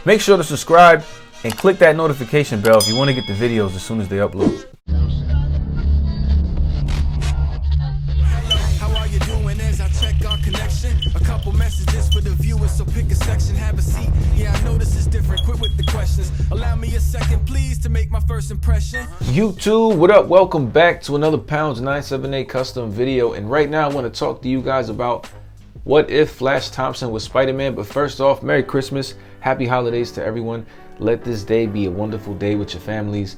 Make sure to subscribe and click that notification bell if you want to get the videos as soon as they upload. A couple messages for the viewers, so pick a section, have a seat. Yeah, I know this is different. Quit with the questions. Allow me a second, please, to make my first impression. YouTube, what up? Welcome back to another Pounds 978 custom video. And right now I want to talk to you guys about what if Flash Thompson was Spider-Man. But first off, Merry Christmas, Happy Holidays to everyone. Let this day be a wonderful day with your families.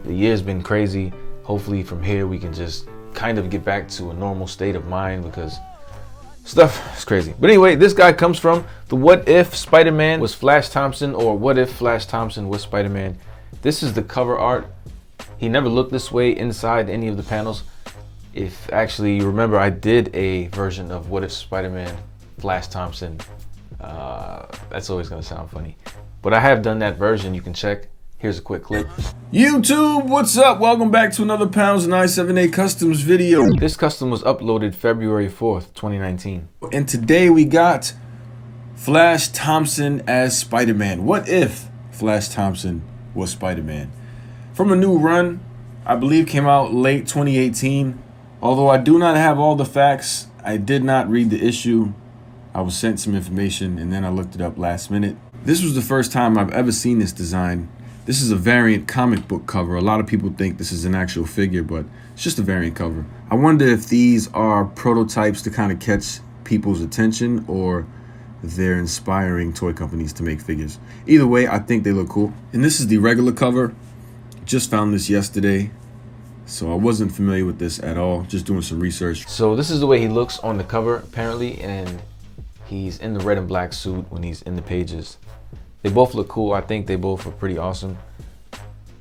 The year's been crazy. Hopefully from here we can just kind of get back to a normal state of mind because stuff is crazy. But anyway, this guy comes from the what if Spider-Man was Flash Thompson, or what if Flash Thompson was Spider-Man. This is the cover art. He never looked this way inside any of the panels. If actually you remember, I did a version of what if Spider-Man Flash Thompson. That's always gonna sound funny, but I have done that version. You can check. Here's a quick clip. YouTube, what's up? Welcome back to another Pounds 978 Customs video. This custom was uploaded February 4th, 2019. And today we got Flash Thompson as Spider-Man. What if Flash Thompson was Spider-Man? From a new run, I believe came out late 2018. Although I do not have all the facts, I did not read the issue. I was sent some information and then I looked it up last minute. This was the first time I've ever seen this design. This is a variant comic book cover. A lot of people think this is an actual figure, but it's just a variant cover. I wonder if these are prototypes to kind of catch people's attention, or they're inspiring toy companies to make figures. Either way, I think they look cool. And this is the regular cover. Just found this yesterday, so I wasn't familiar with this at all. Just doing some research. So this is the way he looks on the cover, apparently, and he's in the red and black suit when he's in the pages. They both look cool. I think they both are pretty awesome.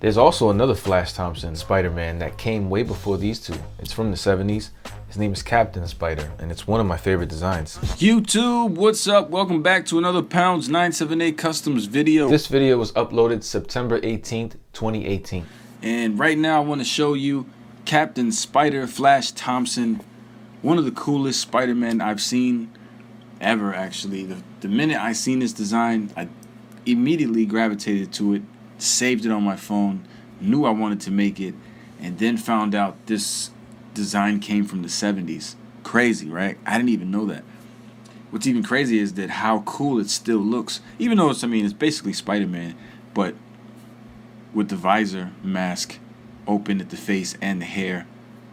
There's also another Flash Thompson Spider-Man that came way before these two. It's from the 70s. His name is Captain Spider, and it's one of my favorite designs. YouTube, what's up? Welcome back to another Pounds 978 Customs video. This video was uploaded September 18th, 2018. And right now I want to show you Captain Spider Flash Thompson. One of the coolest Spider-Man I've seen ever, actually. The minute I seen this design, I immediately gravitated to it, saved it on my phone, knew I wanted to make it, and then found out this design came from the 70s. Crazy, right? I didn't even know that. What's even crazy is that how cool it still looks, even though it's basically Spider-Man, but with the visor, mask open at the face and the hair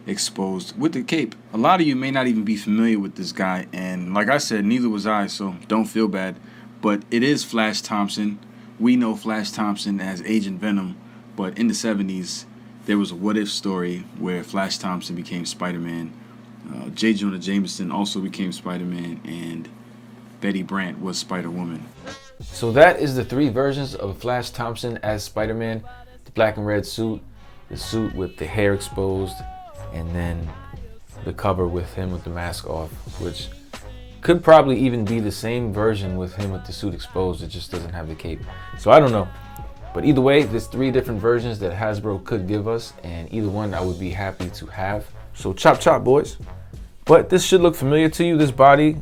exposed with the cape. A lot of you may not even be familiar with this guy, and like I said, neither was I, so don't feel bad. But it is Flash Thompson. We know Flash Thompson as Agent Venom, but in the 70s, there was a what-if story where Flash Thompson became Spider-Man. J. Jonah Jameson also became Spider-Man, and Betty Brant was Spider-Woman. So that is the three versions of Flash Thompson as Spider-Man. The black and red suit, the suit with the hair exposed, and then the cover with him with the mask off, which could probably even be the same version with him with the suit exposed. It just doesn't have the cape. So I don't know. But either way, there's three different versions that Hasbro could give us, and either one I would be happy to have. So chop chop, boys. But this should look familiar to you. This body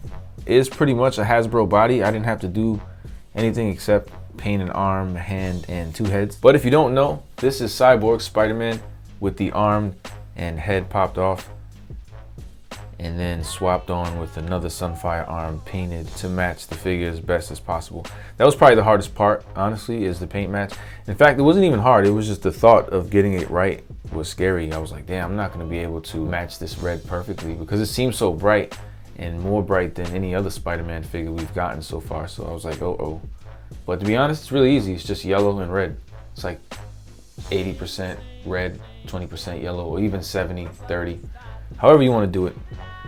is pretty much a Hasbro body. I didn't have to do anything except paint an arm, a hand, and two heads. But if you don't know, this is Cyborg Spider-Man with the arm and head popped off, and then swapped on with another Sunfire arm painted to match the figure as best as possible. That was probably the hardest part, honestly, is the paint match. In fact, it wasn't even hard. It was just the thought of getting it right was scary. I was like, damn, I'm not gonna be able to match this red perfectly because it seems so bright, and more bright than any other Spider-Man figure we've gotten so far. So I was like, oh. But to be honest, it's really easy. It's just yellow and red. It's like 80% red, 20% yellow, or even 70, 30. However you want to do it.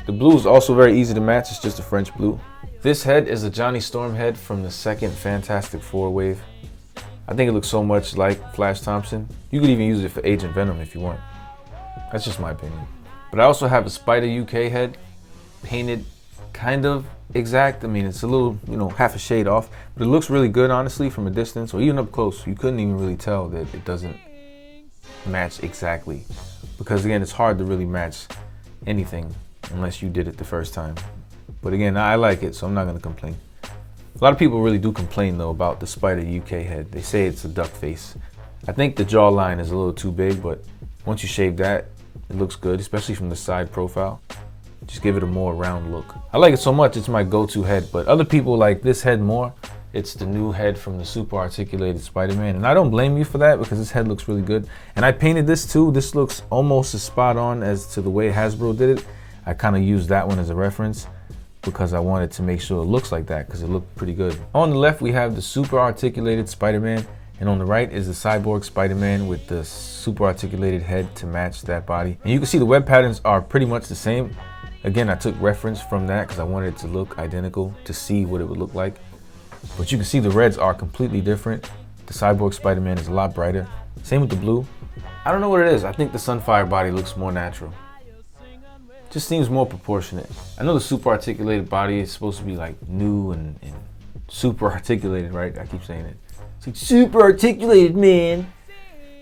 The blue is also very easy to match. It's just a French blue. This head is a Johnny Storm head from the second Fantastic Four wave. I think it looks so much like Flash Thompson. You could even use it for Agent Venom if you want. That's just my opinion. But I also have a Spider UK head painted kind of exact. I mean, it's a little, half a shade off, but it looks really good, honestly, from a distance or even up close. You couldn't even really tell that it doesn't match exactly, because again, it's hard to really match anything unless you did it the first time. But again, I like it, so I'm not gonna complain. A lot of people really do complain though about the Spider UK head. They say it's a duck face. I think the jawline is a little too big, but once you shave that, it looks good, especially from the side profile. Just give it a more round look. I like it so much, it's my go-to head, but other people like this head more. It's the new head from the super articulated Spider-Man, and I don't blame you for that because this head looks really good. And I painted this too. This looks almost as spot on as to the way Hasbro did it. I kind of used that one as a reference because I wanted to make sure it looks like that because it looked pretty good. On the left, we have the super articulated Spider-Man, and on the right is the Cyborg Spider-Man with the super articulated head to match that body. And you can see the web patterns are pretty much the same. Again, I took reference from that because I wanted it to look identical to see what it would look like. But you can see the reds are completely different. The Cyborg Spider-Man is a lot brighter. Same with the blue. I don't know what it is. I think the Sunfire body looks more natural. Just seems more proportionate. I know the super articulated body is supposed to be like new and super articulated, right? I keep saying it. It's like super articulated, man.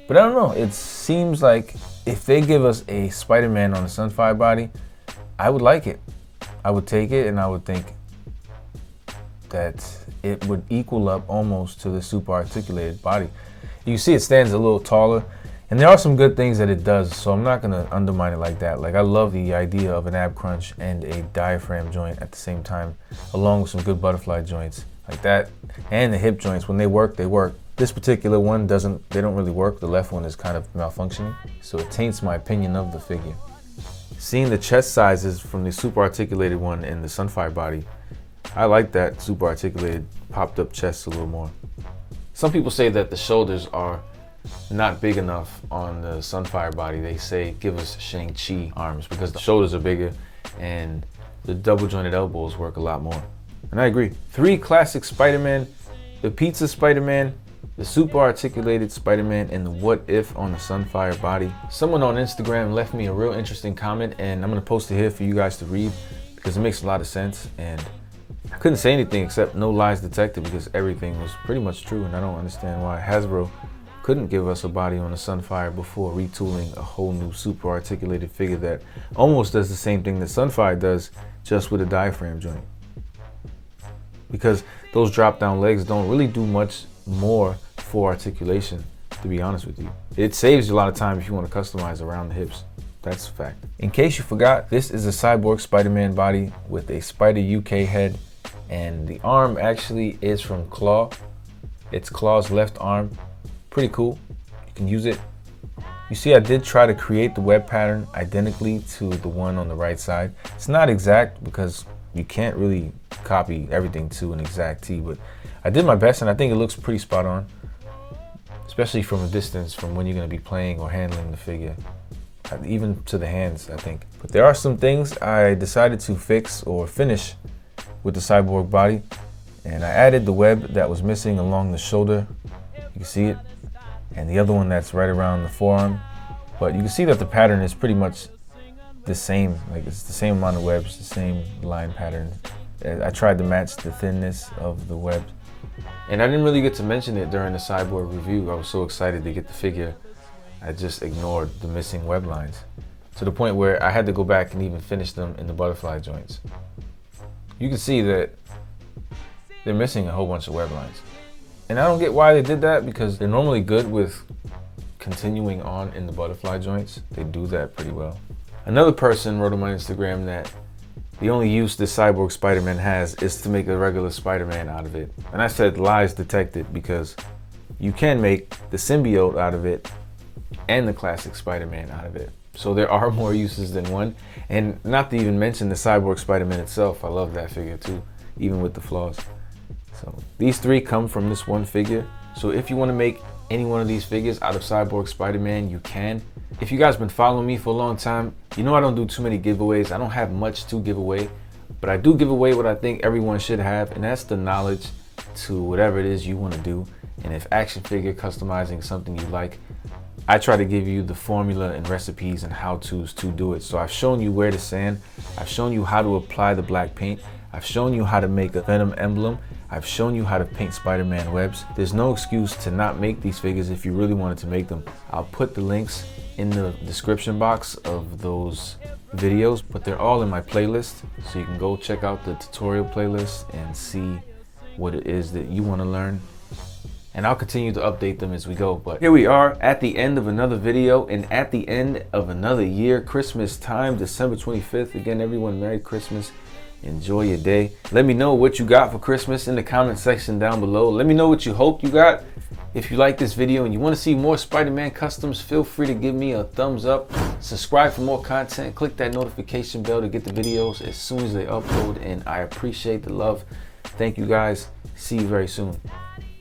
But I don't know. It seems like if they give us a Spider-Man on a Sunfire body, I would like it. I would take it, and I would think that it would equal up almost to the super articulated body. You see it stands a little taller, and there are some good things that it does, so I'm not gonna undermine it like that. Like, I love the idea of an ab crunch and a diaphragm joint at the same time, along with some good butterfly joints like that, and the hip joints. When they work, they work. This particular one doesn't, they don't really work. The left one is kind of malfunctioning, so it taints my opinion of the figure. Seeing the chest sizes from the super articulated one and the Sunfire body, I like that super articulated popped up chest a little more. Some people say that the shoulders are not big enough on the Sunfire body. They say give us Shang-Chi arms because the shoulders are bigger and the double jointed elbows work a lot more. And I agree. 3 classic Spider-Man, the pizza Spider-Man, the super articulated Spider-Man, and the what if on the Sunfire body. Someone on Instagram left me a real interesting comment, and I'm gonna post it here for you guys to read because it makes a lot of sense. And I couldn't say anything except no lies detected because everything was pretty much true, and I don't understand why Hasbro couldn't give us a body on a Sunfire before retooling a whole new super articulated figure that almost does the same thing that Sunfire does, just with a diaphragm joint. Because those drop down legs don't really do much more for articulation, to be honest with you. It saves you a lot of time if you want to customize around the hips. That's a fact. In case you forgot, this is a Cyborg Spider-Man body with a Spider UK head, and the arm actually is from Claw. It's Claw's left arm. Pretty cool. You can use it. You see, I did try to create the web pattern identically to the one on the right side. It's not exact because you can't really copy everything to an exact T, but I did my best, and I think it looks pretty spot on, especially from a distance from when you're going to be playing or handling the figure, even to the hands, I think. But there are some things I decided to fix or finish with the Cyborg body, and I added the web that was missing along the shoulder. You can see it, and the other one that's right around the forearm. But you can see that the pattern is pretty much the same. Like, it's the same amount of webs, the same line pattern. I tried to match the thinness of the web. And I didn't really get to mention it during the Cyborg review. I was so excited to get the figure, I just ignored the missing web lines, to the point where I had to go back and even finish them in the butterfly joints. You can see that they're missing a whole bunch of web lines. And I don't get why they did that, because they're normally good with continuing on in the butterfly joints. They do that pretty well. Another person wrote on my Instagram that the only use this Cyborg Spider-Man has is to make a regular Spider-Man out of it. And I said lies detected, because you can make the symbiote out of it and the classic Spider-Man out of it. So there are more uses than one. And not to even mention the Cyborg Spider-Man itself. I love that figure too, even with the flaws. So these 3 come from this one figure. So if you want to make any one of these figures out of Cyborg Spider-Man, you can. If you guys been following me for a long time, you know I don't do too many giveaways. I don't have much to give away, but I do give away what I think everyone should have, and that's the knowledge to whatever it is you want to do. And if action figure customizing is something you like, I try to give you the formula and recipes and how-tos to do it. So I've shown you where to sand, I've shown you how to apply the black paint, I've shown you how to make a Venom emblem, I've shown you how to paint Spider-Man webs. There's no excuse to not make these figures if you really wanted to make them. I'll put the links in the description box of those videos, but they're all in my playlist. So you can go check out the tutorial playlist and see what it is that you want to learn. And I'll continue to update them as we go. But here we are at the end of another video and at the end of another year. Christmas time, December 25th. Again, everyone, Merry Christmas. Enjoy your day. Let me know what you got for Christmas in the comment section down below. Let me know what you hope you got. If you like this video and you want to see more Spider-Man customs, feel free to give me a thumbs up. Subscribe for more content. Click that notification bell to get the videos as soon as they upload. And I appreciate the love. Thank you guys. See you very soon.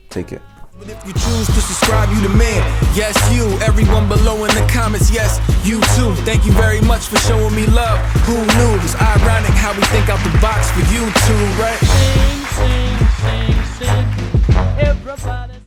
Take care. But if you choose to subscribe, you the man. Yes, you. Everyone below in the comments, yes, you too. Thank you very much for showing me love. Who knew? It's ironic how we think out the box for you too, right? Sing, sing, sing, sing. Everybody.